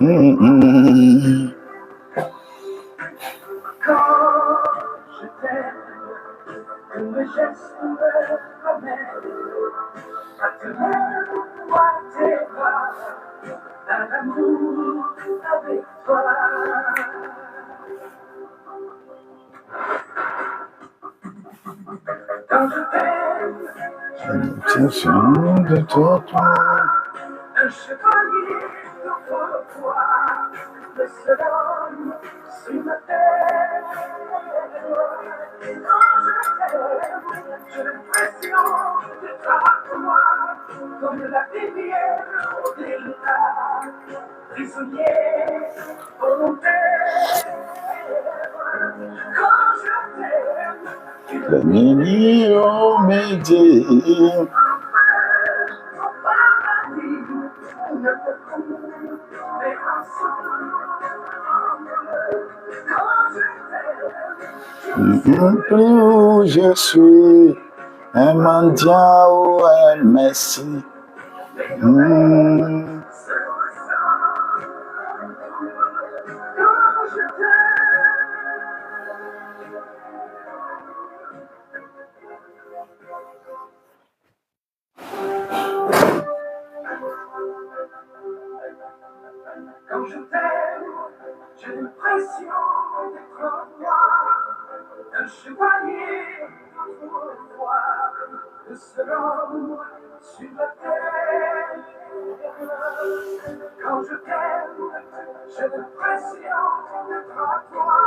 je t'aime, que mes gestes me ramènent à te mettre à tes bras, à l'amour avec toi. Quand je t'aime, je me de toi, un chevalier d'autrefois, le seul homme sur ma terre. Quand je t'aime, j'ai l'impression d'être à toi, comme la rivière au delta, prisonnier volontaire. Quand je t'aime, la nuit au midi. Plus je suis un mendiant ou un messie. Quand je t'aime, j'ai l'impression d'être moi, un chevalier d'autrefois, le seul homme sur la terre. Quand je t'aime, j'ai l'impression d'être à toi,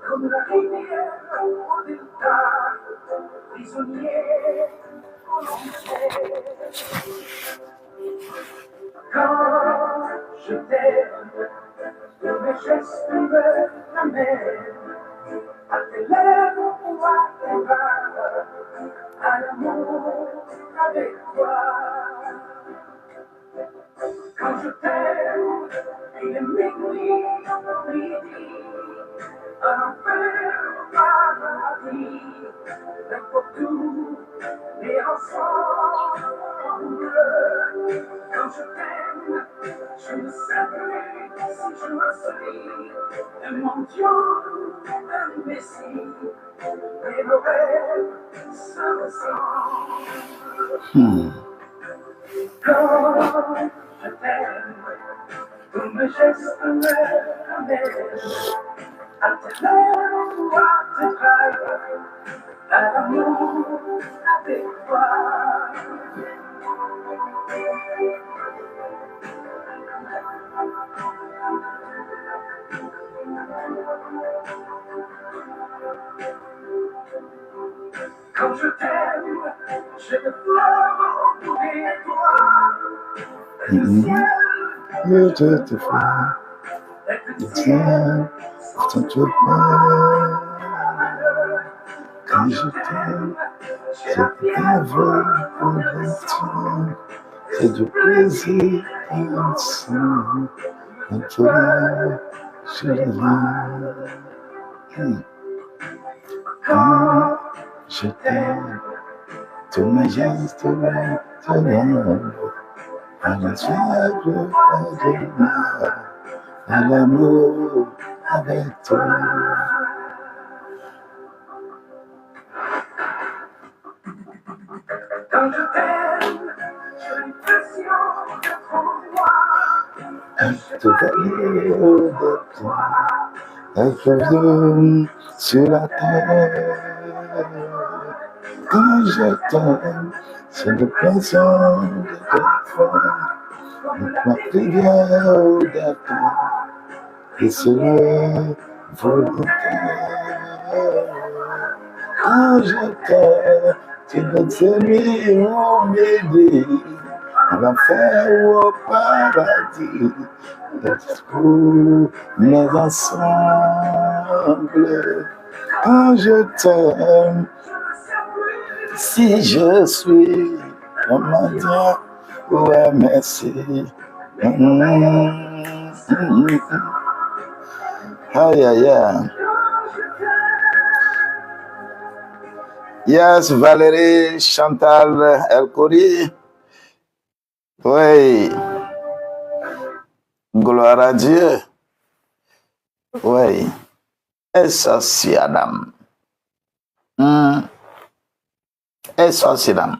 comme la rivière au delta, prisonnier volontaire. Quand je t'aime, tous mes gestes me ramènent à tes lèvres ou à tes bras, à l'amour avec toi. Quand je t'aime, il est minuit, un enfer paradis, n'importe où, et ensemble. Quand je t'aime, je ne sais plus si je me suis un mendiant, un messie, et le rêve se ressemble. Quand je t'aime, tous mes gestes me ramènent à tes lèvres ou à tes bras, à l'amour avec toi. Quand je t'aime, j'ai des fleurs autour de toi. Le ciel, je te fais, et le ciel, je te fais. Quand je t'aime, c'est un vrai pour c'est du plaisir ensemble. Et toi, je viens. Quand je t'aime, tous mes gestes me tiennent à la soif à l'amour avec toi. Quand je t'aime, j'ai l'impression d'être moi, un chevalier de toi, un chevalier sur la terre. Quand je t'aime, j'ai l'impression d'être toi, ma prière au départ, et c'est volontaire. Quand je t'aime, tu donnes celui au midi, à l'enfer ou au paradis, pour mais ensemble. Quand je t'aime, si je suis un mendiant ou un messie. Aïe, aïe, aïe. Yes, Valérie, Chantal, El Khoury. Oui. Gloire à Dieu. Oui. Et ça, c'est Adam. Et ça, c'est Adam.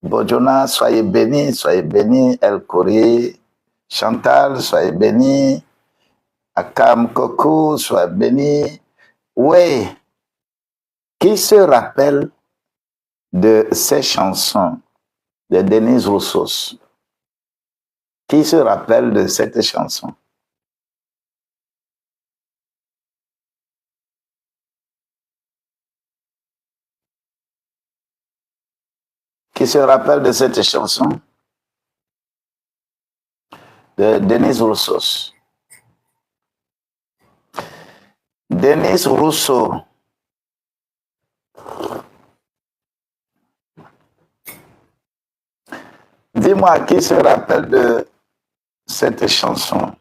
Bojona, soyez bénis. El Courrier, Chantal, soyez bénis. Akam Coco, soyez bénis. Oui. Qui se rappelle de ces chansons de Denise Rousseau? Qui se rappelle de cette chanson? Qui se rappelle de cette chanson de Denise Rousseau? Denise Rousseau. Dis-moi qui se rappelle de cette chanson?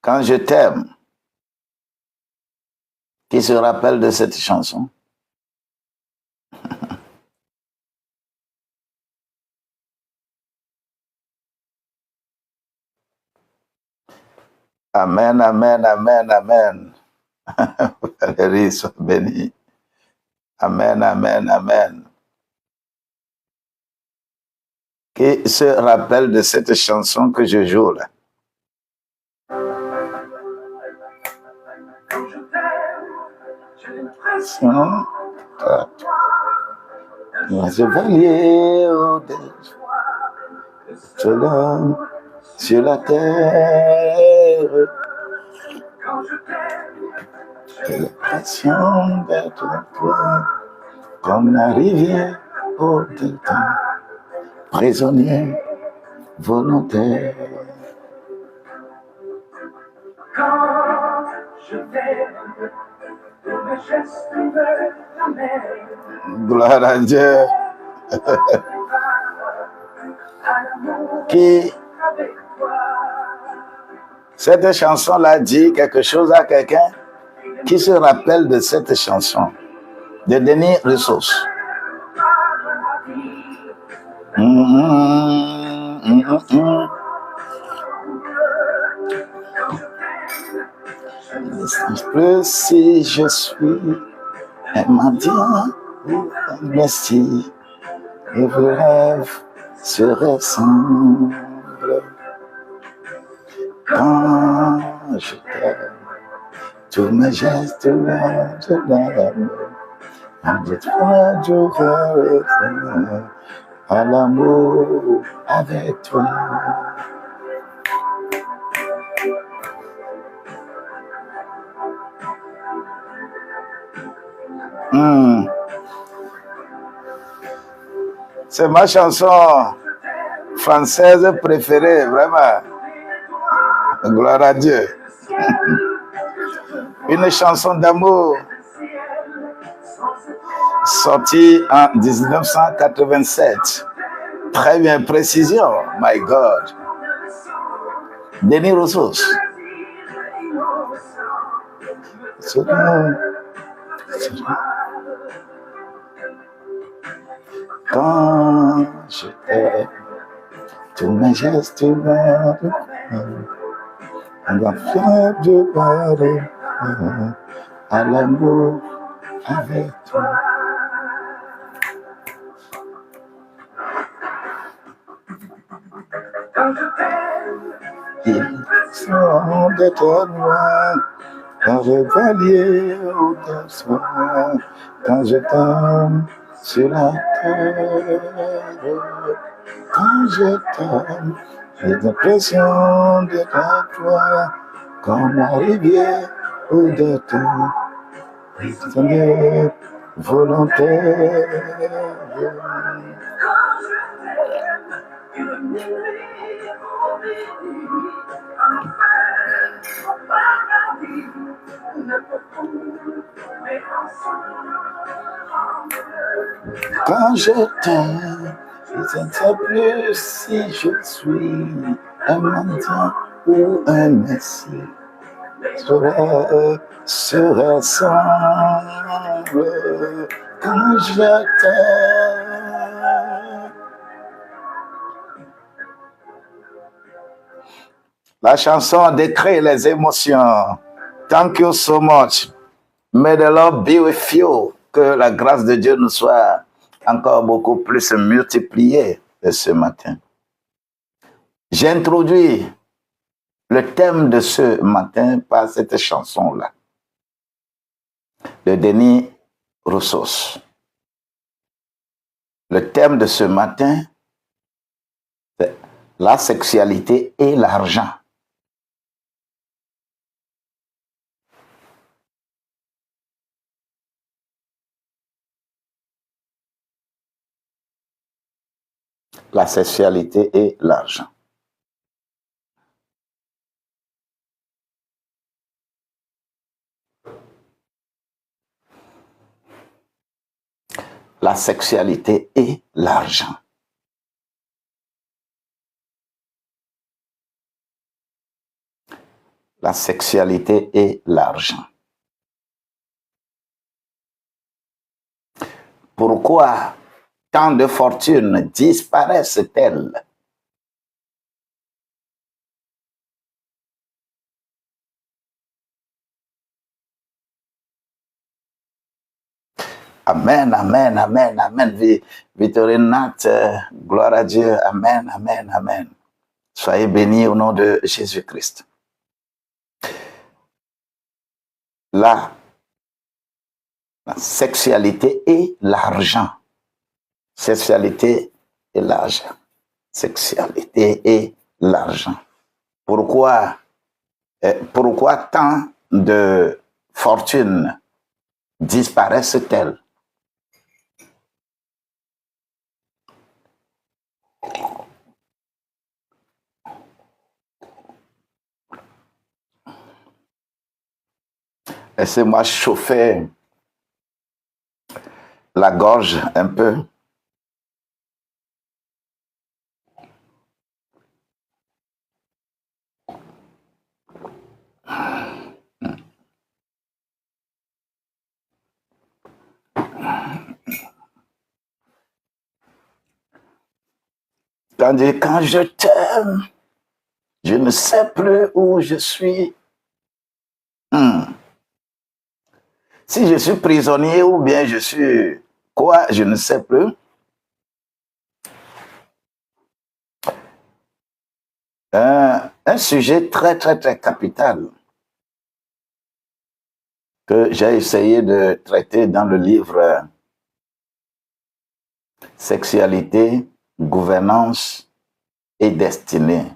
Quand je t'aime, qui se rappelle de cette chanson? Amen, amen, amen, amen. Valérie, sois bénie. Amen, amen, amen. Qui se rappelle de cette chanson que je joue là? Chevalier de l'homme sur la terre, j'ai l'impression d'être toi, comme la rivière au-dedans, prisonnier volontaire. Quand je t'aime, tous mes gestes me ramènent. Gloire à Dieu. Qui, cette chanson-là dit quelque chose à quelqu'un qui se rappelle de cette chanson de Denise Rousseau. Plus si je suis un mendiant ou un messie, et vos rêves se ressemblent. Quand je t'aime, tous mes gestes de l'amour, invite-moi jouer à l'amour avec toi. C'est ma chanson française préférée, vraiment. Gloire à Dieu. Une chanson d'amour sortie en 1987. Très bien, précision. My God. Denise Rousseau. Quand je t'aime, tous mes gestes verts, la fleur de parler à l'amour avec toi. Quand je t'aime, ils sont de toi loin, quand je valier au soir, quand je t'aime sur la terre, quand je t'aime, j'ai l'impression d'être à toi, comme la rivière ou de temps, prisonnier volontaire. Quand je t'aime, une nuit au midi, en paradis, ne peut mais ensemble. Quand je t'aime, je ne sais plus si je suis un mendiant ou un merci se ressemble quand je t'aime. La chanson décrit les émotions. Thank you so much. May the Lord be with you. Que la grâce de Dieu nous soit encore beaucoup plus multipliée ce matin. J'introduis le thème de ce matin par cette chanson-là, de Denis Roussos. Le thème de ce matin, c'est la sexualité et l'argent. La sexualité et l'argent. La sexualité et l'argent. La sexualité et l'argent. Pourquoi tant de fortunes disparaissent-elles? Amen, amen, amen, amen. Victorine Nat, gloire à Dieu. Amen, amen, amen. Soyez bénis au nom de Jésus-Christ. La sexualité et l'argent. Sexualité et l'argent. Sexualité et l'argent. Pourquoi tant de fortunes disparaissent-elles? Laissez-moi chauffer la gorge un peu. Tandis quand je t'aime, je ne sais plus où je suis. Si je suis prisonnier ou bien je suis quoi, je ne sais plus. Un sujet très, très, très capital que j'ai essayé de traiter dans le livre Sexualité, gouvernance et destinée.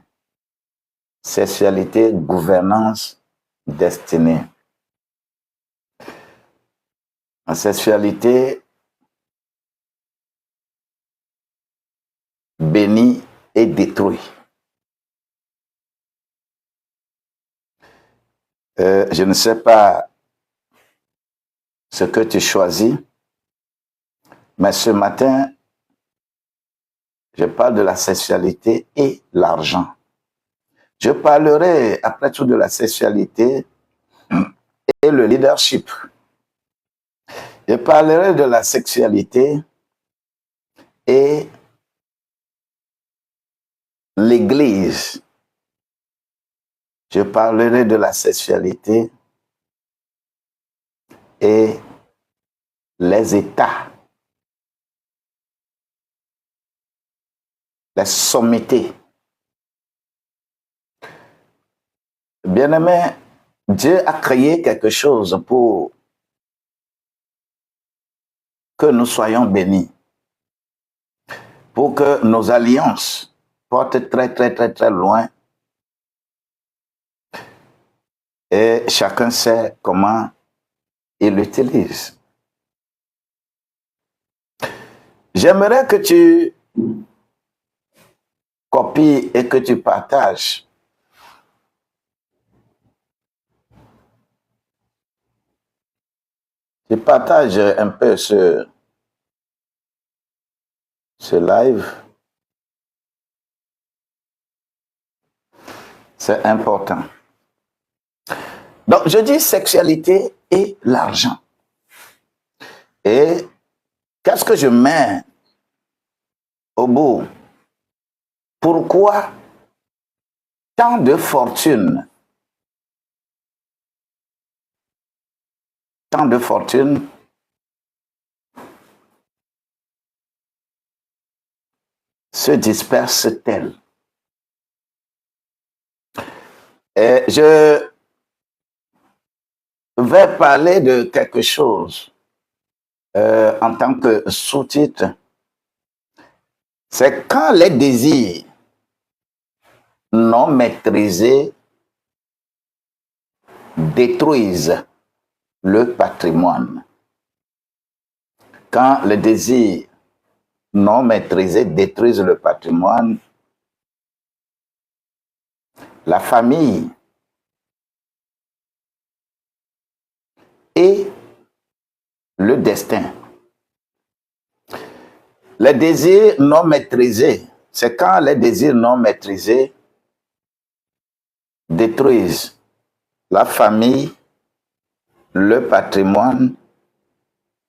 Sexualité, gouvernance, destinée. La sexualité bénie et détruit. Je ne sais pas ce que tu choisis, mais ce matin, je parle de la sexualité et l'argent. Je parlerai après tout de la sexualité et le leadership. Je parlerai de la sexualité et l'Église. Je parlerai de la sexualité et les États, les sommités. Bien-aimé, Dieu a créé quelque chose pour que nous soyons bénis, pour que nos alliances portent très, très, très, très loin. Et chacun sait comment il l'utilise. J'aimerais que tu copies et que tu partages je partage un peu ce live. C'est important. Donc, je dis sexualité et l'argent. Et qu'est-ce que je mets au bout? Pourquoi tant de fortune? Tant de fortune se disperse-t-elle? Et je vais parler de quelque chose en tant que sous-titre. C'est quand les désirs non maîtrisés détruisent le patrimoine. Quand les désirs non maîtrisés détruisent le patrimoine, la famille et le destin. Les désirs non maîtrisés, c'est quand les désirs non maîtrisés détruisent la famille, le patrimoine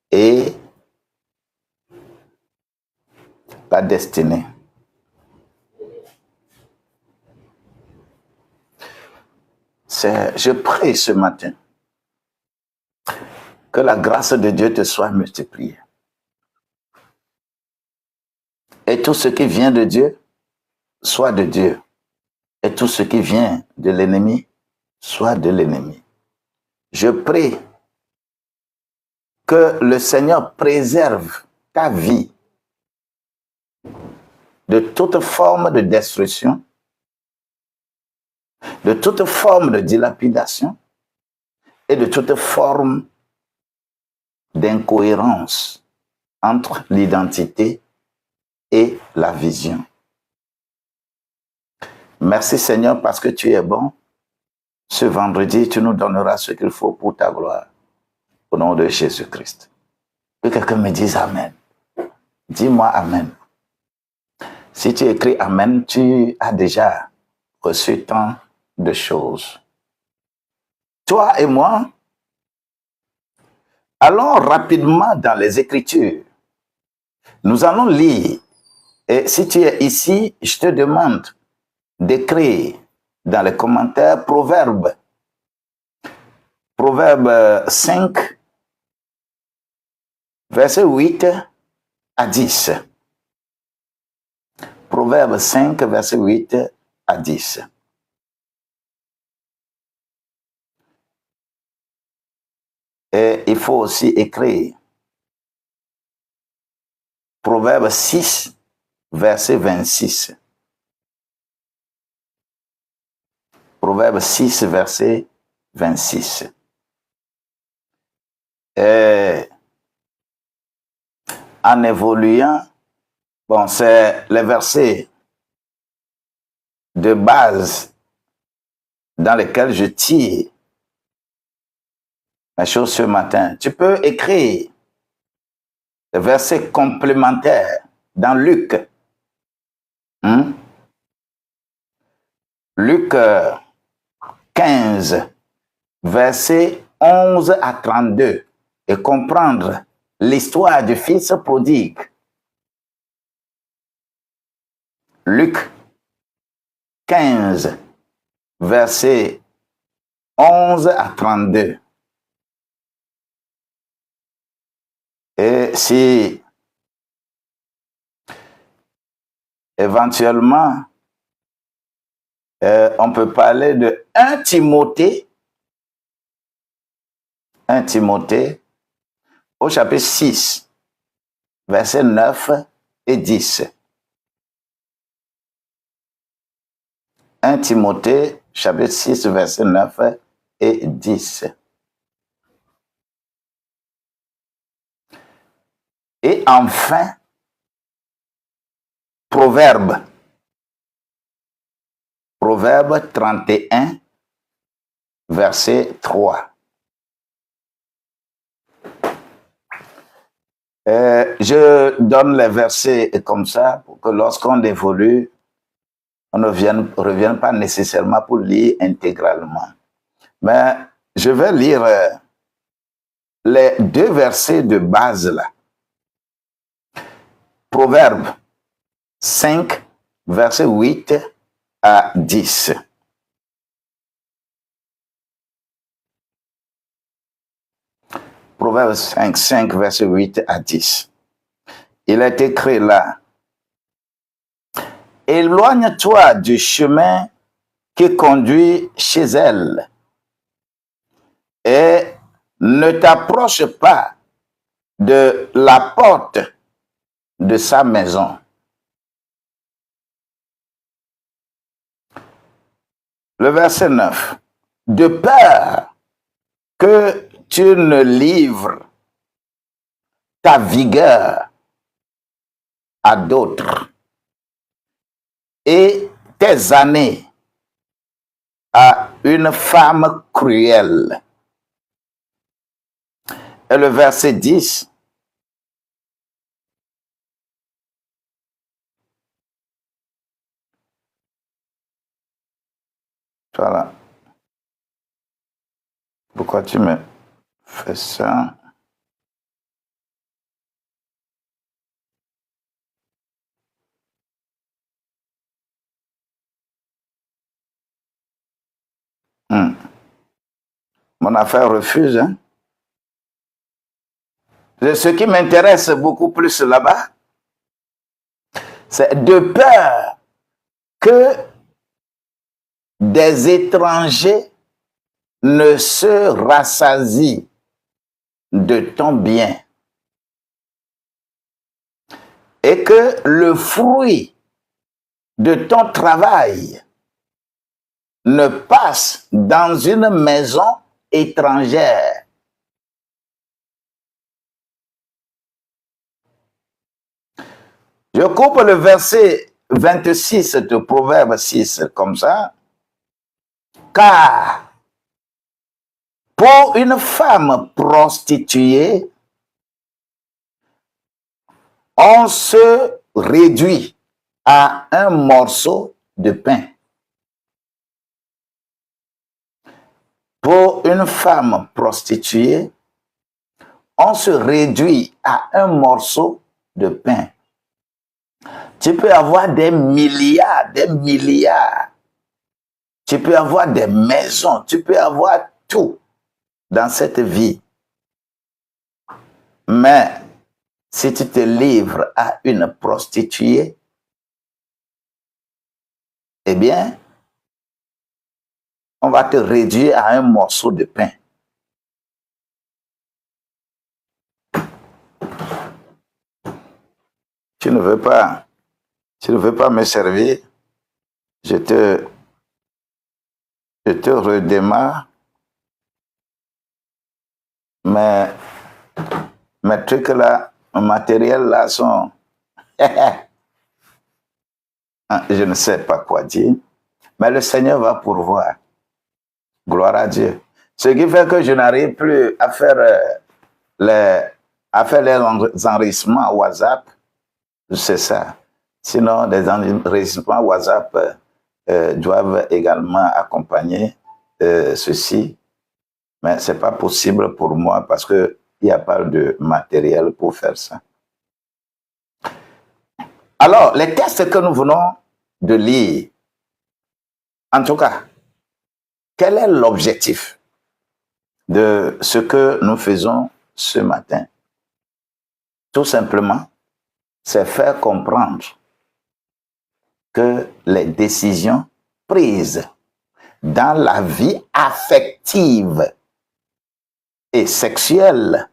et la destinée. Je prie ce matin que la grâce de Dieu te soit multipliée. Et tout ce qui vient de Dieu soit de Dieu. Et tout ce qui vient de l'ennemi soit de l'ennemi. Je prie que le Seigneur préserve ta vie de toute forme de destruction, de toute forme de dilapidation et de toute forme d'incohérence entre l'identité et la vision. Merci Seigneur parce que tu es bon. Ce vendredi, tu nous donneras ce qu'il faut pour ta gloire. Au nom de Jésus-Christ. Que quelqu'un me dise Amen. Dis-moi Amen. Si tu écris Amen, tu as déjà reçu tant de choses. Toi et moi, allons rapidement dans les Écritures. Nous allons lire. Et si tu es ici, je te demande d'écrire dans les commentaires Proverbe 5, verset 8 à 10. Proverbe 5, verset 8 à 10. Et il faut aussi écrire Proverbe 6, verset 26. Proverbe 6, verset 26. Et en évoluant, bon, c'est les versets de base dans lesquels je tire mes choses ce matin. Tu peux écrire les versets complémentaires dans Luc. Luc 15, versets 11 à 32, et comprendre l'histoire du fils prodigue. Luc 15, versets 11 à 32. Et si éventuellement on peut parler de 1 Timothée au chapitre 6, versets 9 et 10. 1 Timothée, chapitre 6, versets 9 et 10. Et enfin, Proverbe 31, verset 3. Je donne les versets comme ça pour que lorsqu'on évolue, on ne revient pas nécessairement pour lire intégralement. Mais je vais lire les 2 versets de base là. Proverbe 5, verset 8 à 10. Proverbe 5, verset 8 à 10. Il est écrit là: éloigne-toi du chemin qui conduit chez elle et ne t'approche pas de la porte de sa maison. Le verset 9. De peur que tu ne livres ta vigueur à d'autres et tes années à une femme cruelle. Et le verset 10. Voilà. Pourquoi tu me fais ça? Mon affaire refuse. Hein? Ce qui m'intéresse beaucoup plus là-bas, c'est de peur que des étrangers ne se rassasient de ton bien et que le fruit de ton travail ne passe dans une maison étrangère. Je coupe le verset 26 de Proverbe 6 comme ça. Car pour une femme prostituée, on se réduit à un morceau de pain. Pour une femme prostituée, on se réduit à un morceau de pain. Tu peux avoir des milliards. Tu peux avoir des maisons, tu peux avoir tout dans cette vie. Mais si tu te livres à une prostituée, eh bien, on va te réduire à un morceau de pain. Tu ne veux pas me servir, je te redémarre, mais mes trucs là, mes matériels là sont... je ne sais pas quoi dire, mais le Seigneur va pourvoir. Gloire à Dieu. Ce qui fait que je n'arrive plus à faire les enregistrements WhatsApp, c'est ça. Sinon, les enregistrements WhatsApp doivent également accompagner ceci. Mais ce n'est pas possible pour moi parce qu'il n'y a pas de matériel pour faire ça. Alors, les textes que nous venons de lire, en tout cas, quel est l'objectif de ce que nous faisons ce matin? Tout simplement, c'est faire comprendre que les décisions prises dans la vie affective et sexuelle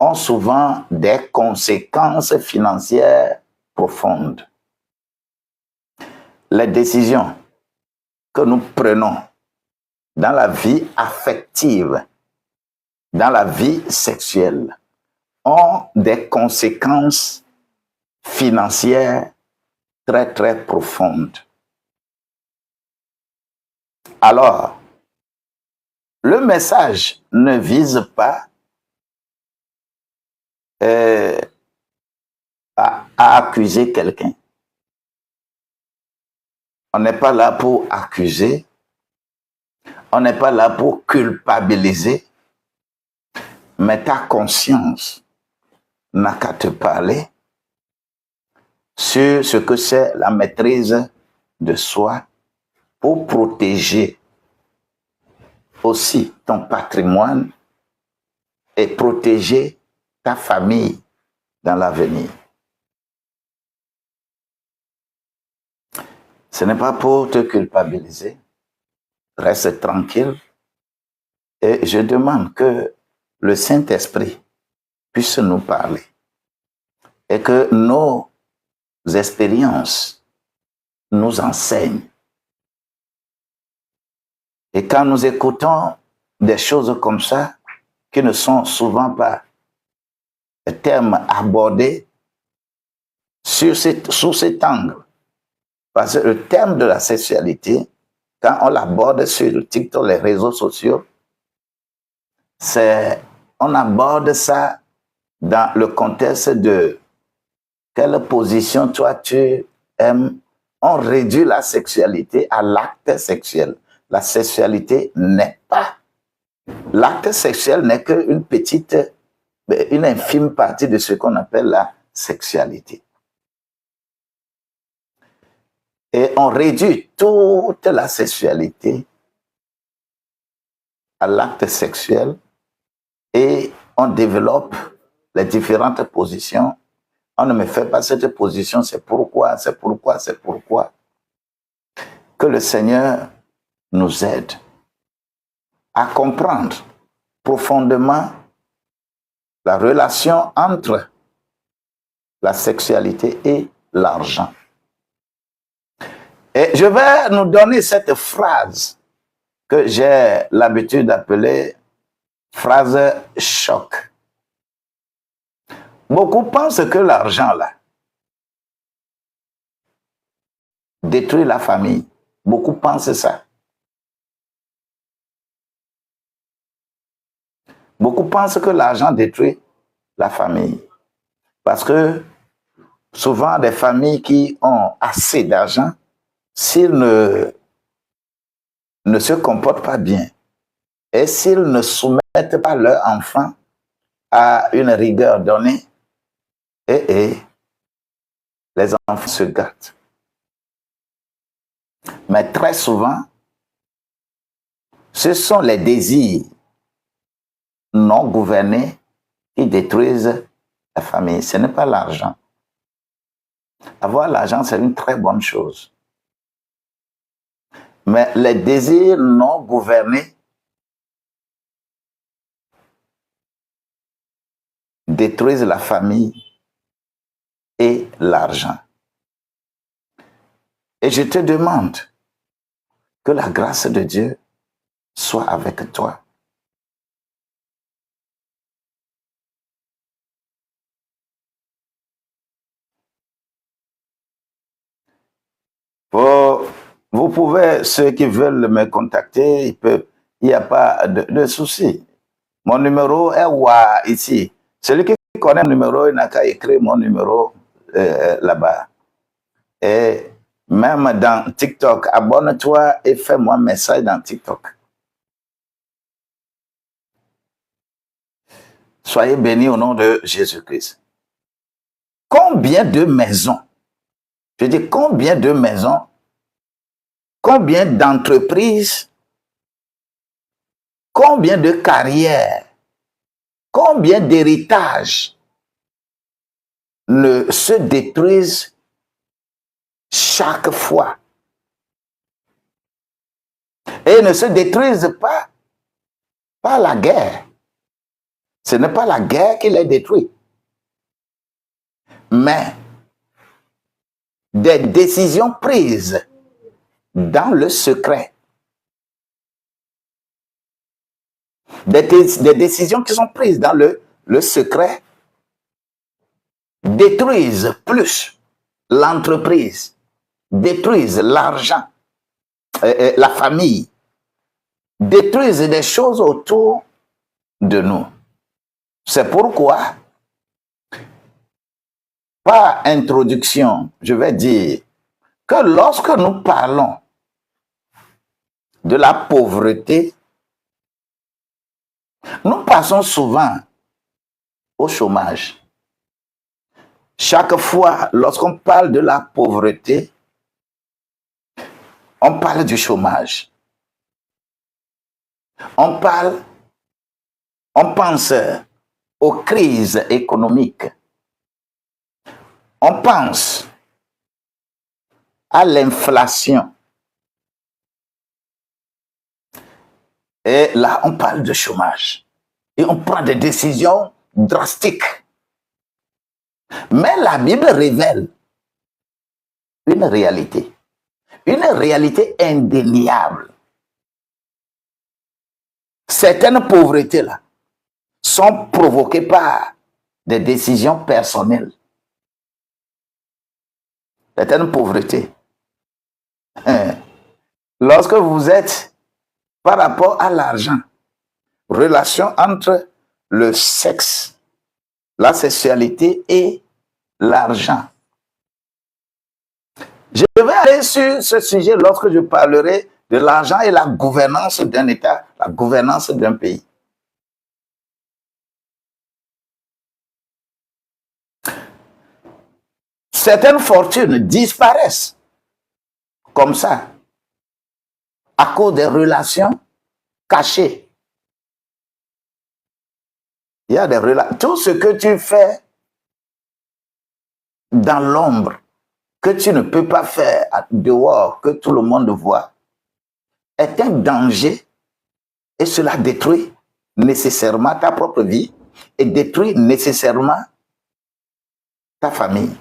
ont souvent des conséquences financières profondes. Les décisions que nous prenons dans la vie affective, dans la vie sexuelle, ont des conséquences financières très, très profondes. Alors, le message ne vise pas à accuser quelqu'un. On n'est pas là pour accuser. On n'est pas là pour culpabiliser. Mais ta conscience n'a qu'à te parler sur ce que c'est la maîtrise de soi pour protéger aussi ton patrimoine et protéger ta famille dans l'avenir. Ce n'est pas pour te culpabiliser. Reste tranquille. Et je demande que le Saint-Esprit puisse nous parler et que nos expériences nous enseignent. Et quand nous écoutons des choses comme ça, qui ne sont souvent pas des termes abordés sous cet angle, parce que le thème de la sexualité, quand on l'aborde sur le TikTok, les réseaux sociaux, on aborde ça dans le contexte de quelle position toi tu aimes. On réduit la sexualité à l'acte sexuel. La sexualité n'est pas. L'acte sexuel n'est qu'une petite, une infime partie de ce qu'on appelle la sexualité. Et on réduit toute la sexualité à l'acte sexuel et on développe les différentes positions. On ne me fait pas cette position, c'est pourquoi. Que le Seigneur nous aide à comprendre profondément la relation entre la sexualité et l'argent. Et je vais nous donner cette phrase que j'ai l'habitude d'appeler phrase choc. Beaucoup pensent que l'argent, là, détruit la famille. Beaucoup pensent ça. Beaucoup pensent que l'argent détruit la famille. Parce que souvent, des familles qui ont assez d'argent, s'ils ne se comportent pas bien et s'ils ne soumettent pas leurs enfants à une rigueur donnée, et les enfants se gâtent. Mais très souvent, ce sont les désirs non gouvernés qui détruisent la famille. Ce n'est pas l'argent. Avoir l'argent, c'est une très bonne chose. Mais les désirs non gouvernés détruisent la famille et l'argent. Et je te demande que la grâce de Dieu soit avec toi. Vous pouvez, ceux qui veulent me contacter, il n'y a pas de souci. Mon numéro est ici. Celui qui connaît mon numéro, il n'a qu'à écrire mon numéro là-bas. Et même dans TikTok, abonne-toi et fais-moi un message dans TikTok. Soyez bénis au nom de Jésus-Christ. Combien de maisons, je dis combien de maisons, combien d'entreprises, combien de carrières, combien d'héritages ne se détruisent chaque fois. Et ne se détruisent pas par la guerre. Ce n'est pas la guerre qui les détruit. Mais des décisions prises dans le secret. Des décisions qui sont prises dans le secret détruisent plus l'entreprise, détruisent l'argent, la famille, détruisent des choses autour de nous. C'est pourquoi, par introduction, je vais dire, que lorsque nous parlons de la pauvreté, nous passons souvent au chômage. Chaque fois, lorsqu'on parle de la pauvreté, on parle du chômage. On pense aux crises économiques. On pense à l'inflation. Et là, on parle de chômage. Et on prend des décisions drastiques. Mais la Bible révèle une réalité indéniable. Certaines pauvretés-là sont provoquées par des décisions personnelles. Certaines pauvretés. Lorsque vous êtes par rapport à l'argent, relation entre le sexe, la sexualité et l'argent. Je vais aller sur ce sujet lorsque je parlerai de l'argent et la gouvernance d'un État, la gouvernance d'un pays. Certaines fortunes disparaissent comme ça à cause des relations cachées. Il y a des relations. Tout ce que tu fais dans l'ombre, que tu ne peux pas faire dehors, que tout le monde voit, est un danger et cela détruit nécessairement ta propre vie et détruit nécessairement ta famille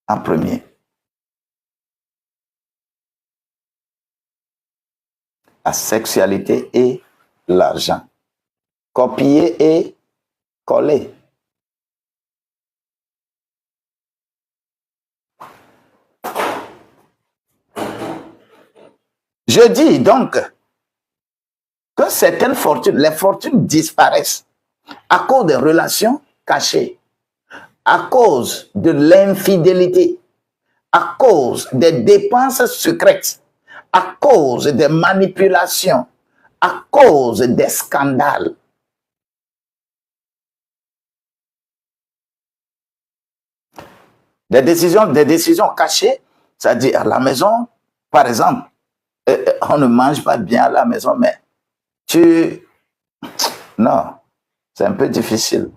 en premier. La sexualité et l'argent. Copier et coller. Je dis donc que certaines fortunes, les fortunes disparaissent à cause des relations cachées, à cause de l'infidélité, à cause des dépenses secrètes, à cause des manipulations, à cause des scandales. Des décisions cachées, c'est-à-dire à la maison, par exemple, on ne mange pas bien à la maison, mais non, c'est un peu difficile.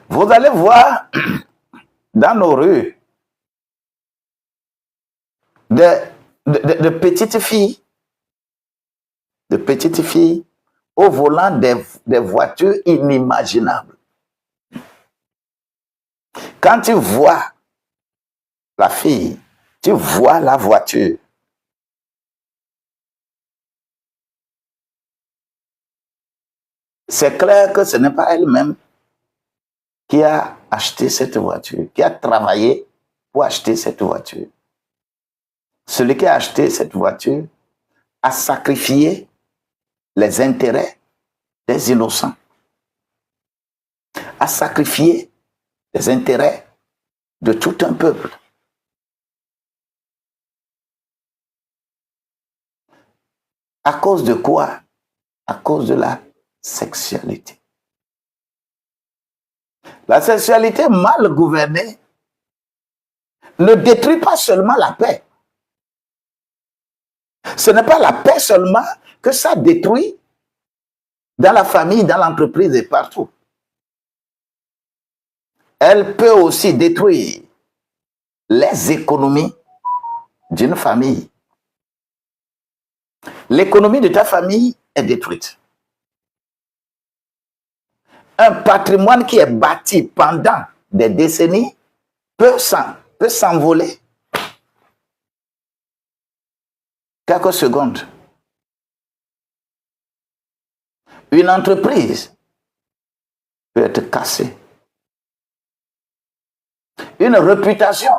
Vous allez voir dans nos rues de petites filles au volant des voitures inimaginables. Quand tu vois la fille, tu vois la voiture. C'est clair que ce n'est pas elle-même qui a acheté cette voiture, qui a travaillé pour acheter cette voiture. Celui qui a acheté cette voiture a sacrifié les intérêts des innocents, a sacrifié les intérêts de tout un peuple. À cause de quoi? À cause de la sexualité. La sexualité mal gouvernée ne détruit pas seulement la paix. Ce n'est pas la paix seulement que ça détruit dans la famille, dans l'entreprise et partout. Elle peut aussi détruire les économies d'une famille. L'économie de ta famille est détruite. Un patrimoine qui est bâti pendant des décennies peut s'envoler quelques secondes. Une entreprise peut être cassée. Une réputation,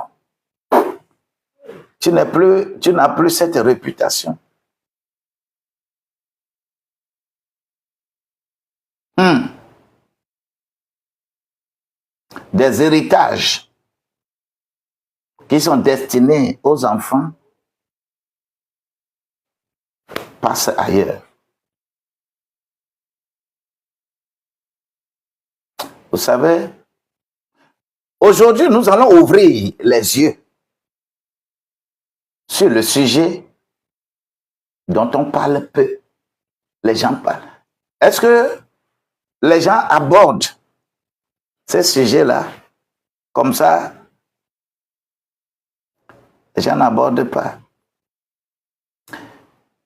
tu n'as plus cette réputation. Des héritages qui sont destinés aux enfants passent ailleurs. Vous savez, aujourd'hui, nous allons ouvrir les yeux sur le sujet dont on parle peu. Les gens parlent. Est-ce que les gens abordent ces sujets-là comme ça? Les gens n'abordent pas.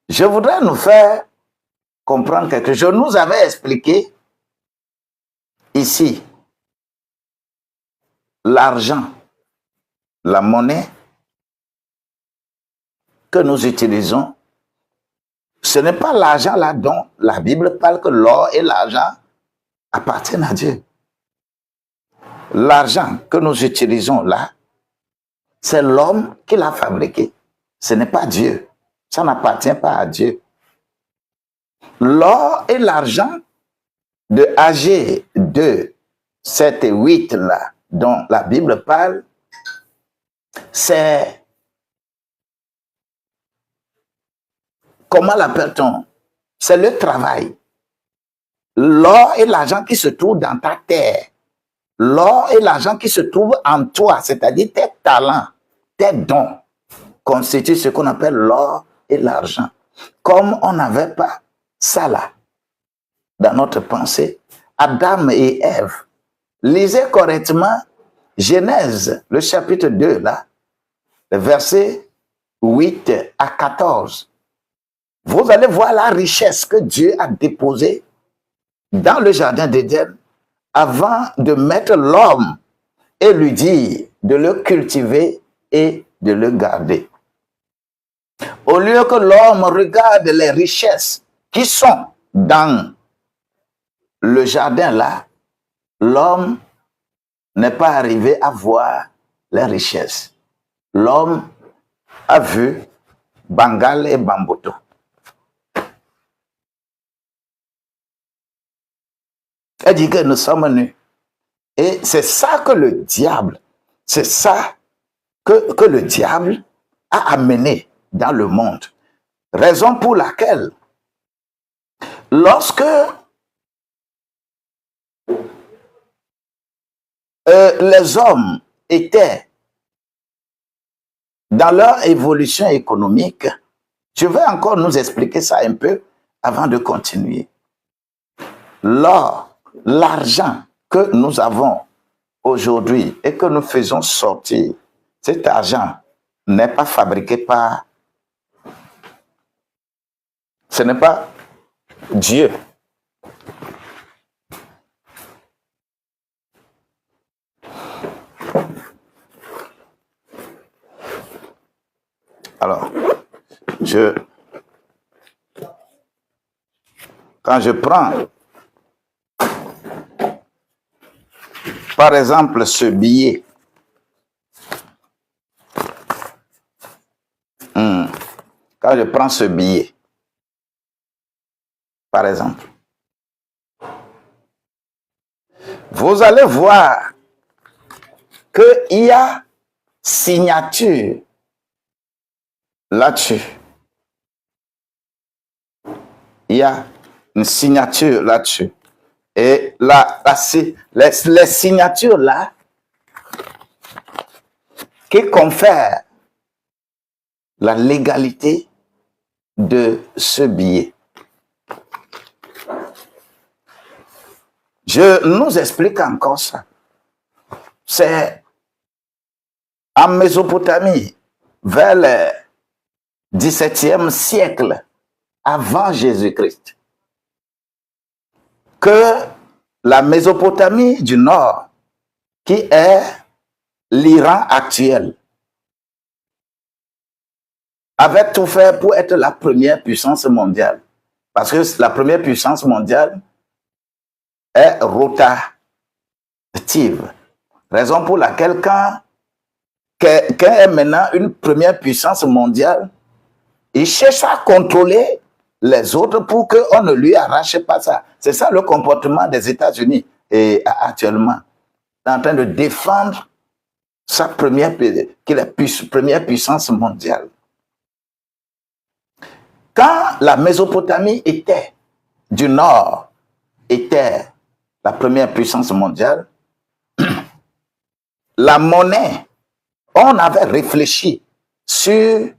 Je voudrais nous faire comprendre quelque chose. Je nous avais expliqué ici l'argent, la monnaie que nous utilisons. Ce n'est pas l'argent là dont la Bible parle que l'or et l'argent appartiennent à Dieu. L'argent que nous utilisons là, c'est l'homme qui l'a fabriqué. Ce n'est pas Dieu. Ça n'appartient pas à Dieu. L'or et l'argent de AG 2, 7 et 8 là, dont la Bible parle, c'est, comment l'appelle-t-on? C'est le travail. L'or et l'argent qui se trouvent dans ta terre. L'or et l'argent qui se trouvent en toi, c'est-à-dire tes talents, tes dons, constituent ce qu'on appelle l'or et l'argent. Comme on n'avait pas ça là, dans notre pensée, Adam et Ève, lisez correctement Genèse, le chapitre 2, là, le verset 8 à 14. Vous allez voir la richesse que Dieu a déposée dans le jardin d'Éden avant de mettre l'homme et lui dire de le cultiver et de le garder. Au lieu que l'homme regarde les richesses qui sont dans le jardin là, l'homme n'est pas arrivé à voir les richesses. L'homme a vu Bangal et Bamboto. Elle dit que nous sommes nus. Et c'est ça que le diable, c'est ça que le diable a amené dans le monde. Raison pour laquelle, lorsque les hommes étaient dans leur évolution économique, je vais encore nous expliquer ça un peu avant de continuer. L'or, l'argent que nous avons aujourd'hui et que nous faisons sortir, cet argent n'est pas fabriqué par... Ce n'est pas Dieu. Alors, quand je prends, par exemple, ce billet, quand je prends ce billet, par exemple, vous allez voir qu'il y a signature là-dessus. Il y a une signature là-dessus. Et les signatures là, qui confèrent la légalité de ce billet. Je nous explique encore ça. C'est en Mésopotamie, vers le XVIIe siècle avant Jésus-Christ, que la Mésopotamie du Nord, qui est l'Iran actuel, avait tout fait pour être la première puissance mondiale. Parce que la première puissance mondiale est rotative. Raison pour laquelle quand est maintenant une première puissance mondiale, il cherche à contrôler les autres pour qu'on ne lui arrache pas ça. C'est ça le comportement des États-Unis et actuellement, en train de défendre sa première puissance mondiale. Quand la Mésopotamie du Nord était la première puissance mondiale, la monnaie, on avait réfléchi sur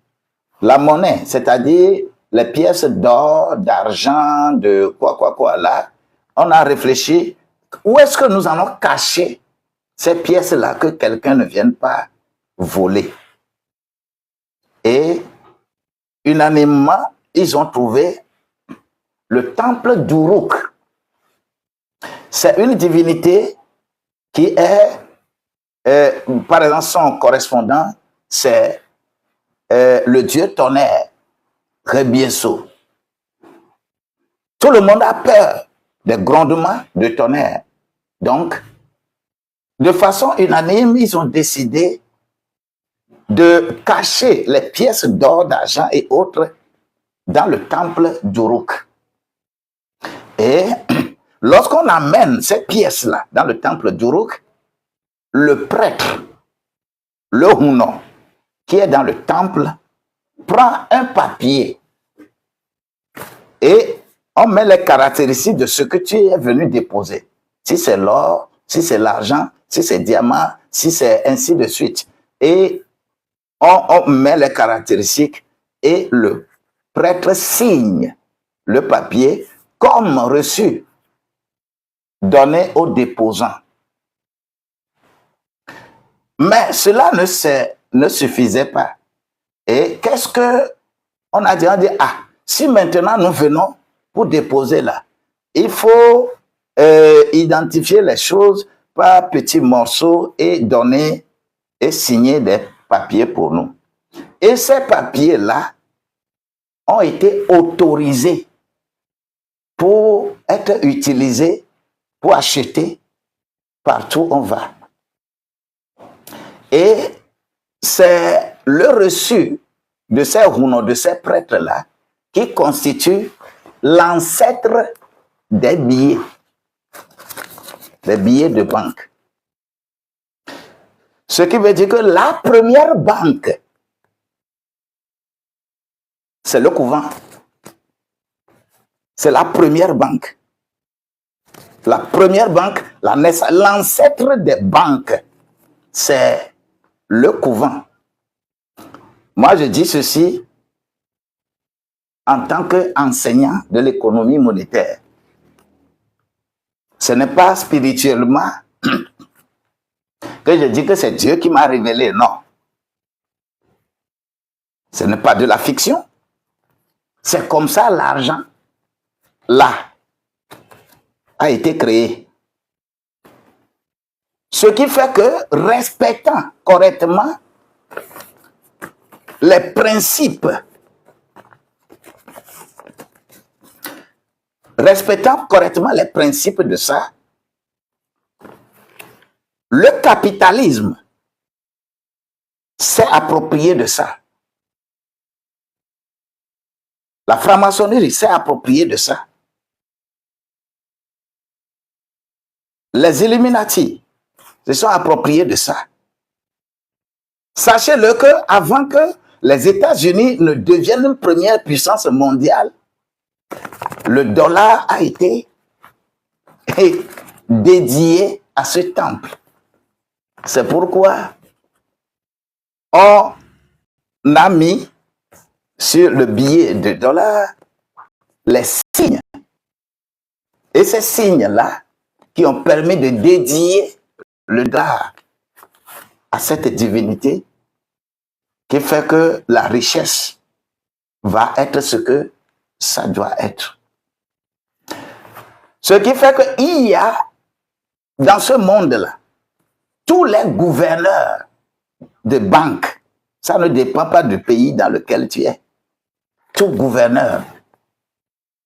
la monnaie, c'est-à-dire les pièces d'or, d'argent, de quoi là. On a réfléchi, où est-ce que nous allons cacher ces pièces-là que quelqu'un ne vienne pas voler? Et unanimement, ils ont trouvé le temple d'Uruk. C'est une divinité qui est, par exemple, son correspondant, c'est le dieu tonnerre, Rebieso. Tout le monde a peur des grondements de tonnerre. Donc, de façon unanime, ils ont décidé de cacher les pièces d'or, d'argent et autres dans le temple d'Uruk. Et lorsqu'on amène ces pièces-là dans le temple d'Uruk, le prêtre, le Huno, qui est dans le temple, prend un papier et on met les caractéristiques de ce que tu es venu déposer. Si c'est l'or, si c'est l'argent, si c'est diamant, si c'est ainsi de suite. Et on met les caractéristiques et le prêtre signe le papier comme reçu donné au déposant. Mais cela ne suffisait pas. Et qu'est-ce que on a dit? On dit, ah, si maintenant nous venons pour déposer là, il faut identifier les choses par petits morceaux et donner et signer des papiers pour nous. Et ces papiers-là ont été autorisés pour être utilisés, pour acheter partout où on va. Et c'est le reçu de ces Huno, de ces prêtres-là, qui constitue l'ancêtre des billets de banque. Ce qui veut dire que la première banque, c'est le couvent. C'est la première banque. La première banque, l'ancêtre des banques, c'est le couvent. Moi, je dis ceci en tant qu'enseignant de l'économie monétaire. Ce n'est pas spirituellement que je dis que c'est Dieu qui m'a révélé, non. Ce n'est pas de la fiction. C'est comme ça l'argent, là, a été créé. Ce qui fait que, respectant correctement les principes, de ça, le capitalisme s'est approprié de ça. La franc-maçonnerie s'est appropriée de ça. Les Illuminati se sont appropriés de ça. Sachez-le qu'avant que les États-Unis ne deviennent une première puissance mondiale, le dollar a été dédié à ce temple. C'est pourquoi on a mis sur le billet de dollar les signes. Et ces signes-là qui ont permis de dédier le dollar à cette divinité qui fait que la richesse va être ce que ça doit être. Ce qui fait qu'il y a dans ce monde-là tous les gouverneurs de banques. Ça ne dépend pas du pays dans lequel tu es. Tout gouverneur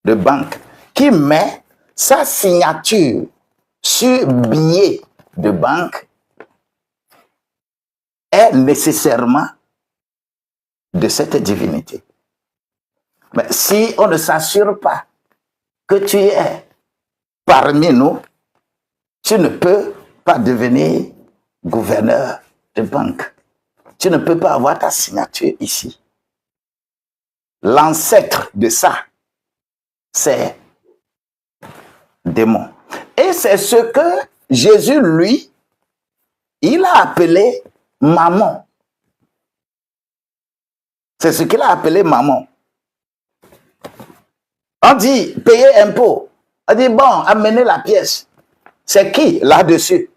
de banque qui met sa signature sur billet de banque est nécessairement de cette divinité. Mais si on ne s'assure pas que tu es parmi nous, tu ne peux pas devenir gouverneur de banque. Tu ne peux pas avoir ta signature ici. L'ancêtre de ça, c'est démon. Et c'est ce que Jésus, lui, il a appelé maman. C'est ce qu'il a appelé maman. On dit payer impôt. On dit bon, amenez la pièce. C'est qui là-dessus?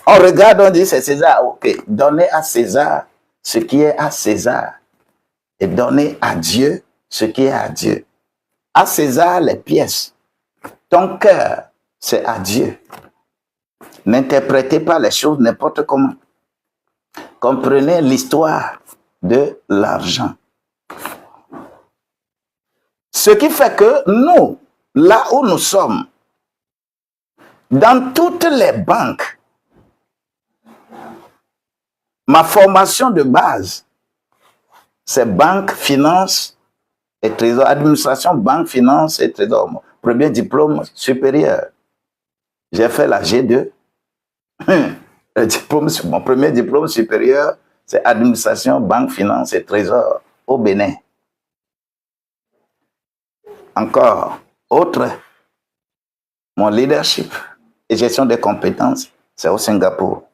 On regarde, on dit c'est César. Ok, donnez à César ce qui est à César. Et donnez à Dieu ce qui est à Dieu. À César les pièces. Ton cœur, c'est à Dieu. N'interprétez pas les choses n'importe comment. Comprenez l'histoire de l'argent. Ce qui fait que nous, là où nous sommes, dans toutes les banques, ma formation de base, c'est banque, finance et trésor. Administration, banque, finance et trésor. Mon premier diplôme supérieur. J'ai fait la G2. Mon premier diplôme supérieur, c'est administration, banque, finance et trésor au Bénin. Encore, autre, mon leadership et gestion des compétences, c'est au Singapour.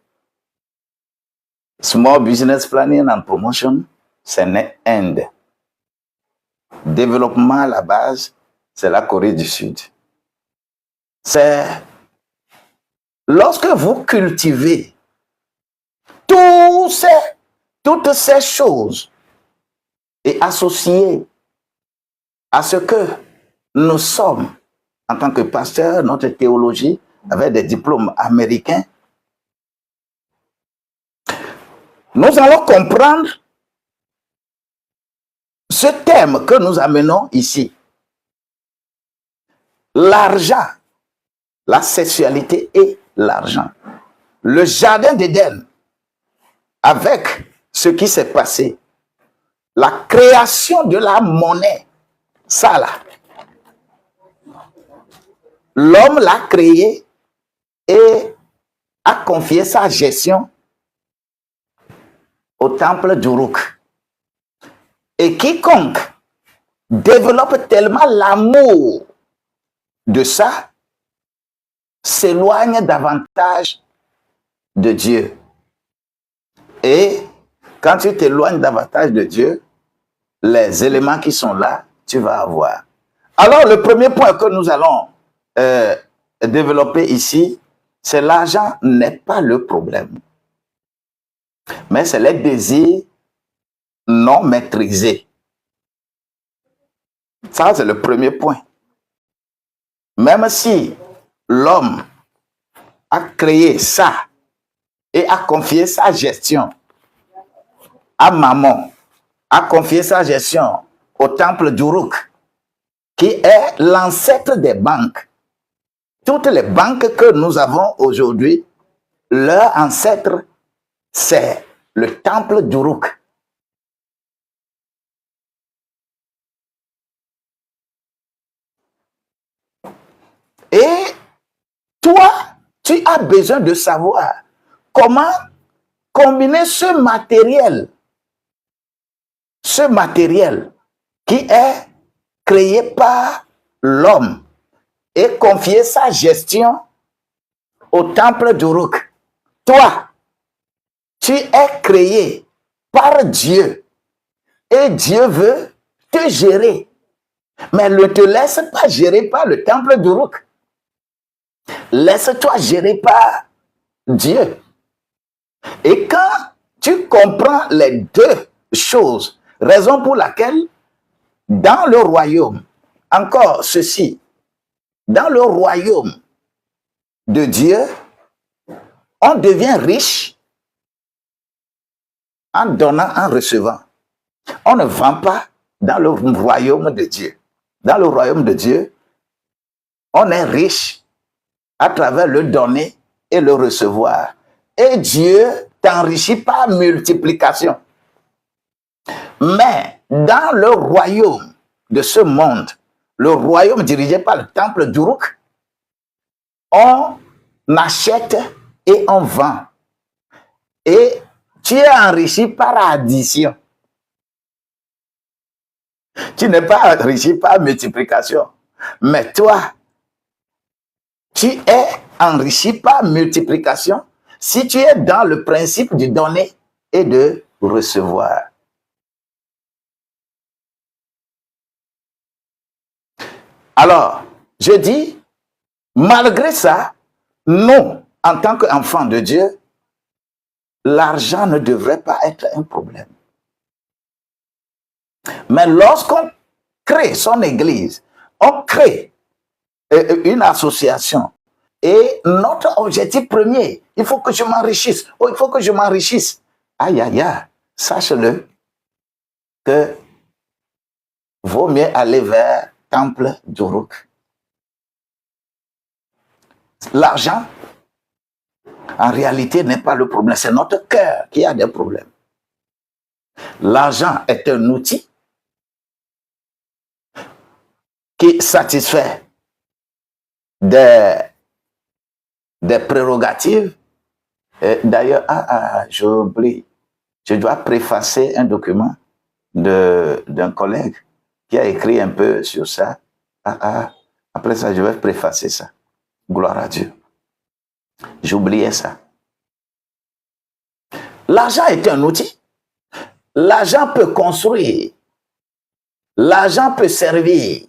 Small Business Planning and Promotion, c'est l'Inde. Développement à la base, c'est la Corée du Sud. C'est lorsque vous cultivez toutes ces choses et associées à ce que nous sommes en tant que pasteurs, notre théologie, avec des diplômes américains, nous allons comprendre ce thème que nous amenons ici. L'argent, la sexualité et l'argent. Le jardin d'Éden, avec ce qui s'est passé, la création de la monnaie, ça là, l'homme l'a créé et a confié sa gestion au temple d'Uruk. Et quiconque développe tellement l'amour de ça, s'éloigne davantage de Dieu. Et quand tu t'éloignes davantage de Dieu, les éléments qui sont là, tu vas avoir. Alors, le premier point que nous allons développer ici, c'est l'argent n'est pas le problème. Mais c'est les désirs non maîtrisés. Ça, c'est le premier point. Même si l'homme a créé ça et a confié sa gestion à Mammon, a confié sa gestion au temple d'Uruk, qui est l'ancêtre des banques. Toutes les banques que nous avons aujourd'hui, leur ancêtre, c'est le temple d'Uruk. Et toi, tu as besoin de savoir comment combiner ce matériel qui est créé par l'homme et confier sa gestion au temple d'Uruk. Toi, tu es créé par Dieu et Dieu veut te gérer. Mais ne te laisse pas gérer par le temple d'Uruk. Laisse-toi gérer par Dieu. Et quand tu comprends les deux choses, raison pour laquelle dans le royaume, encore ceci, dans le royaume de Dieu, on devient riche en donnant, en recevant. On ne vend pas dans le royaume de Dieu. Dans le royaume de Dieu, on est riche à travers le donner et le recevoir. Et Dieu t'enrichit par multiplication. Mais dans le royaume de ce monde, le royaume dirigé par le temple d'Uruk, on achète et on vend. Et Tu es enrichi par addition. Tu n'es pas enrichi par multiplication. Mais toi, tu es enrichi par multiplication si tu es dans le principe de donner et de recevoir. Alors, je dis, malgré ça, nous, en tant qu'enfants de Dieu, l'argent ne devrait pas être un problème. Mais lorsqu'on crée son église, on crée une association, et notre objectif premier, il faut que je m'enrichisse. Oh, il faut que je m'enrichisse. Aïe, aïe, aïe, sache-le que vaut mieux aller vers Temple d'Uruk. L'argent, en réalité, n'est pas le problème. C'est notre cœur qui a des problèmes. L'argent est un outil qui satisfait des prérogatives. D'ailleurs, j'oublie, je dois préfacer un document d'un collègue qui a écrit un peu sur ça. Après ça, je vais préfacer ça. Gloire à Dieu. J'oubliais ça. L'argent est un outil. L'argent peut construire. L'argent peut servir.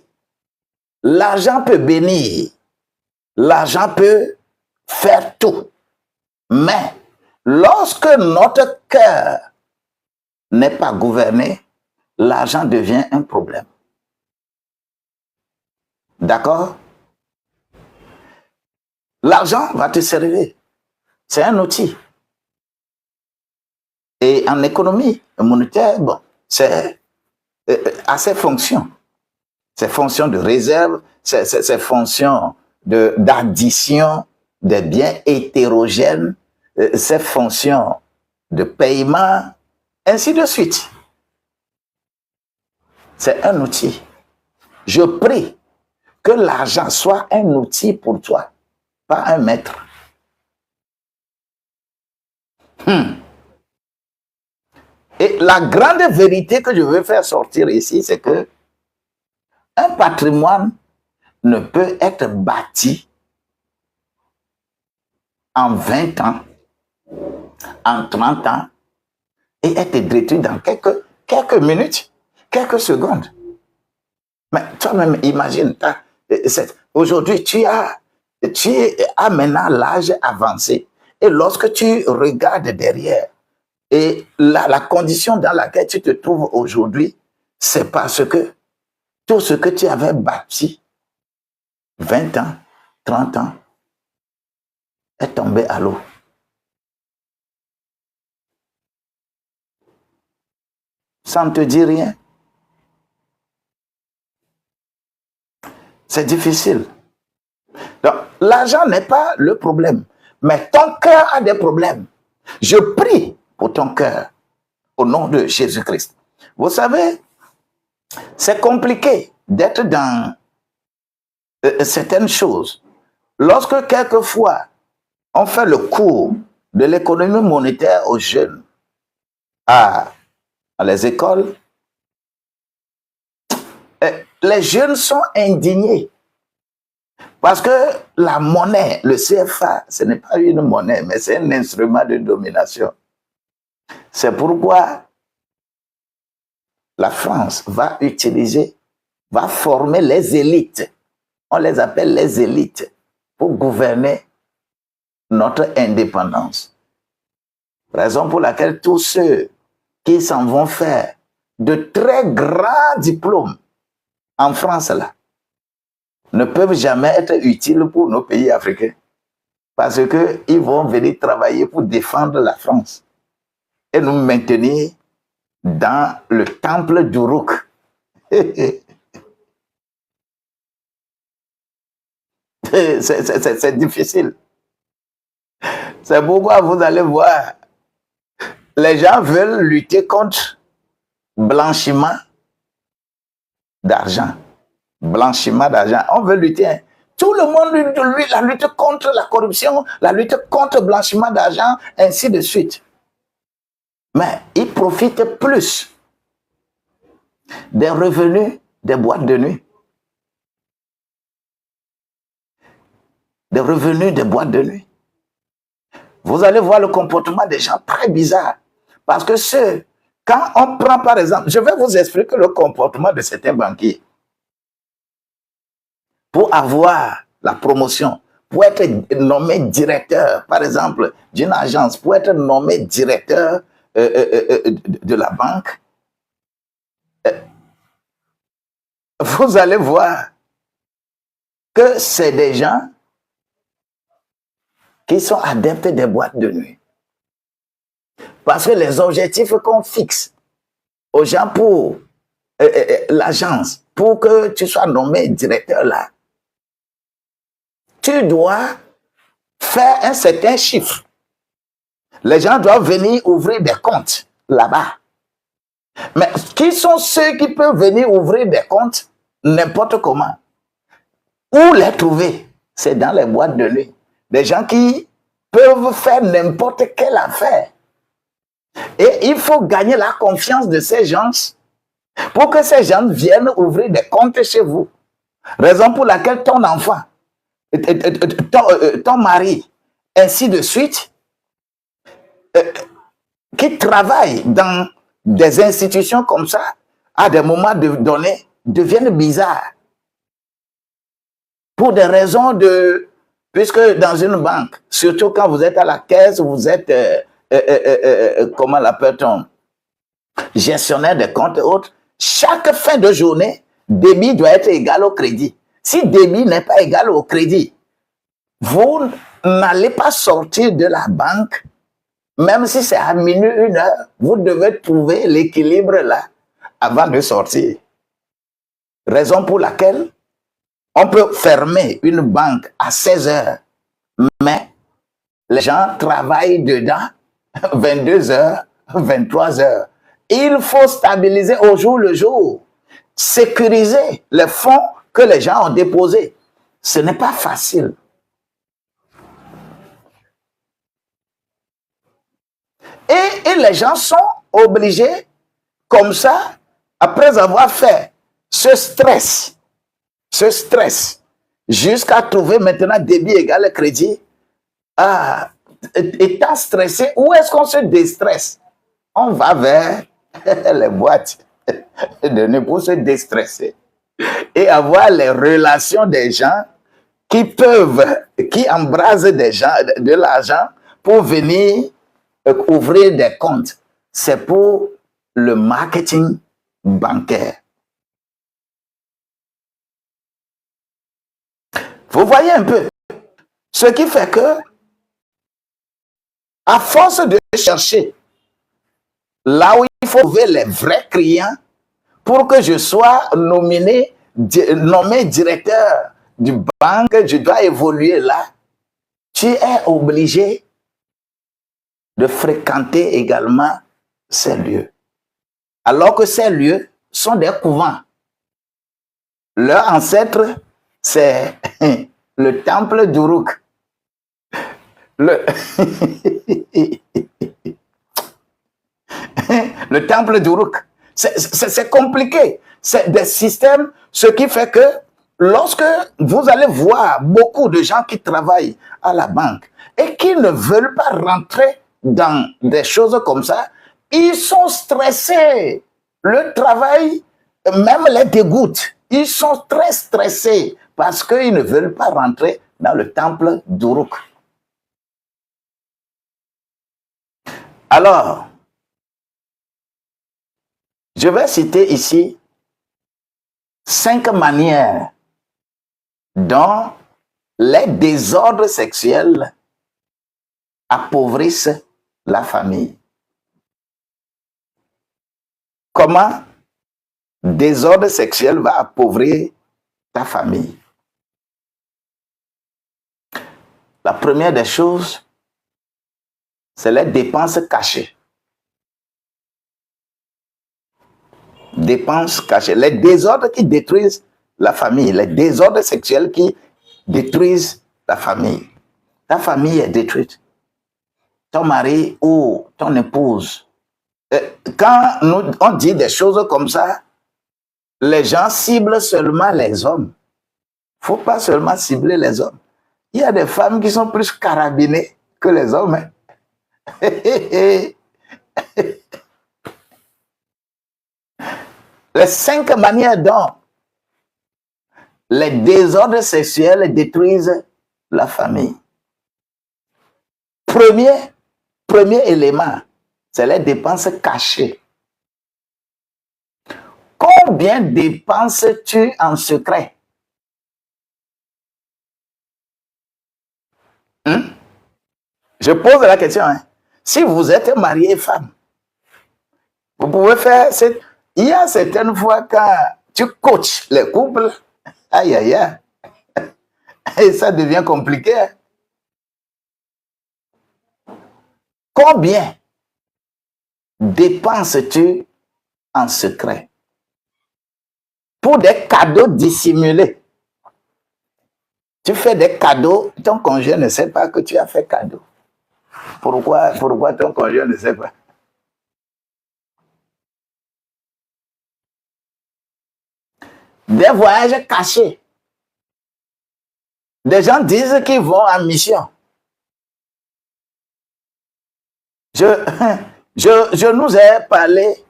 L'argent peut bénir. L'argent peut faire tout. Mais lorsque notre cœur n'est pas gouverné, l'argent devient un problème. D'accord? L'argent va te servir. C'est un outil. Et en économie monétaire, bon, c'est à ses fonctions. Ses fonctions de réserve, ses fonctions d'addition des biens hétérogènes, ses fonctions de paiement, ainsi de suite. C'est un outil. Je prie que l'argent soit un outil pour toi, pas un maître. Et la grande vérité que je veux faire sortir ici, c'est que un patrimoine ne peut être bâti en 20 ans, en 30 ans, et être détruit dans quelques minutes, quelques secondes. Mais toi-même, imagine, aujourd'hui, tu as maintenant l'âge avancé. Et lorsque tu regardes derrière, et la condition dans laquelle tu te trouves aujourd'hui, c'est parce que tout ce que tu avais bâti, 20 ans, 30 ans, est tombé à l'eau. Ça ne te dit rien. C'est difficile. Donc, l'argent n'est pas le problème, mais ton cœur a des problèmes. Je prie pour ton cœur au nom de Jésus-Christ. Vous savez, c'est compliqué d'être dans certaines choses. Lorsque quelquefois, on fait le cours de l'économie monétaire aux jeunes à les écoles, les jeunes sont indignés. Parce que la monnaie, le CFA, ce n'est pas une monnaie, mais c'est un instrument de domination. C'est pourquoi la France va former les élites. On les appelle les élites pour gouverner notre indépendance. Raison pour laquelle tous ceux qui s'en vont faire de très grands diplômes en France, là, ne peuvent jamais être utiles pour nos pays africains. Parce qu'ils vont venir travailler pour défendre la France et nous maintenir dans le temple d'Uruk. C'est difficile. C'est pourquoi vous allez voir, les gens veulent lutter contre blanchiment d'argent. Blanchiment d'argent. On veut lutter. Tout le monde, la lutte contre la corruption, la lutte contre le blanchiment d'argent, ainsi de suite. Mais ils profitent plus des revenus des boîtes de nuit. Des revenus des boîtes de nuit. Vous allez voir le comportement des gens très bizarre. Parce que quand on prend par exemple, je vais vous expliquer le comportement de certains banquiers. Pour avoir la promotion, pour être nommé directeur, par exemple, d'une agence, pour être nommé directeur de la banque, vous allez voir que c'est des gens qui sont adeptes des boîtes de nuit. Parce que les objectifs qu'on fixe aux gens pour l'agence, pour que tu sois nommé directeur là, tu dois faire un certain chiffre. Les gens doivent venir ouvrir des comptes là-bas. Mais qui sont ceux qui peuvent venir ouvrir des comptes n'importe comment? Où les trouver? C'est dans les boîtes de nuit. Des gens qui peuvent faire n'importe quelle affaire. Et il faut gagner la confiance de ces gens pour que ces gens viennent ouvrir des comptes chez vous. Raison pour laquelle ton enfant, ton mari, ainsi de suite, qui travaillent dans des institutions comme ça, à des moments donnés, deviennent bizarres. Pour des raisons de... Puisque dans une banque, surtout quand vous êtes à la caisse, vous êtes, comment l'appelle-t-on, gestionnaire de comptes et autres, chaque fin de journée, débit doit être égal au crédit. Si débit n'est pas égal au crédit, vous n'allez pas sortir de la banque, même si c'est à minuit, 1 heure, vous devez trouver l'équilibre là avant de sortir. Raison pour laquelle on peut fermer une banque à 16 heures, mais les gens travaillent dedans 22 heures, 23 heures. Il faut stabiliser au jour le jour, sécuriser les fonds que les gens ont déposés. Ce n'est pas facile. Et les gens sont obligés, comme ça, après avoir fait ce stress, jusqu'à trouver maintenant débit égal crédit, étant stressé, où est-ce qu'on se déstresse? On va vers les boîtes de nuit pour se déstresser et avoir les relations des gens qui embrasent des gens, de l'argent pour venir ouvrir des comptes. C'est pour le marketing bancaire. Vous voyez un peu, ce qui fait que, à force de chercher là où il faut trouver les vrais clients pour que je sois nommé directeur du banque, je dois évoluer là, tu es obligé de fréquenter également ces lieux. Alors que ces lieux sont des couvents. Leur ancêtre, c'est le temple d'Uruk. Le temple d'Uruk. C'est compliqué. C'est des systèmes, ce qui fait que lorsque vous allez voir beaucoup de gens qui travaillent à la banque et qui ne veulent pas rentrer dans des choses comme ça, ils sont stressés. Le travail, même les dégoûte. Ils sont très stressés parce qu'ils ne veulent pas rentrer dans le temple d'Uruk. Alors, je vais citer ici 5 manières dont les désordres sexuels appauvrissent la famille. Comment désordre sexuel va appauvrir ta famille? La première des choses, c'est les dépenses cachées. Dépenses cachées. Les désordres qui détruisent la famille. Les désordres sexuels qui détruisent la famille. Ta famille est détruite. Ton mari ou ton épouse Quand on dit des choses comme ça, les gens ciblent seulement les hommes. Il ne faut pas seulement cibler les hommes. Il y a des femmes qui sont plus carabinées que les hommes. Hein. Les 5 manières dont les désordres sexuels détruisent la famille. Premier élément, c'est les dépenses cachées. Combien dépenses-tu en secret? Je pose la question. Hein. Si vous êtes marié et femme, vous pouvez faire... Il y a certaines fois quand tu coaches les couples, aïe aïe aïe, et ça devient compliqué. Hein. Combien dépenses-tu en secret pour des cadeaux dissimulés? Tu fais des cadeaux, ton conjoint ne sait pas que tu as fait cadeau. Pourquoi ton conjoint ne sait pas? Des voyages cachés. Des gens disent qu'ils vont en mission. Je nous ai parlé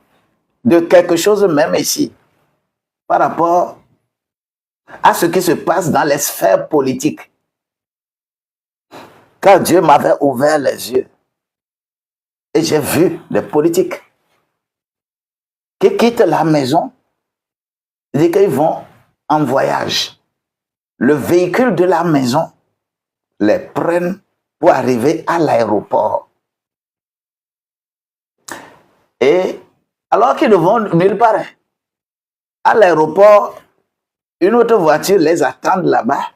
de quelque chose même ici, par rapport à ce qui se passe dans les sphères politiques. Quand Dieu m'avait ouvert les yeux, et j'ai vu des politiques qui quittent la maison, et qu'ils vont en voyage. Le véhicule de la maison les prenne pour arriver à l'aéroport. Et alors qu'ils ne vont nulle part, à l'aéroport, une autre voiture les attend là-bas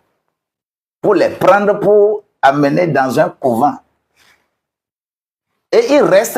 pour les prendre pour amener dans un couvent. Et ils restent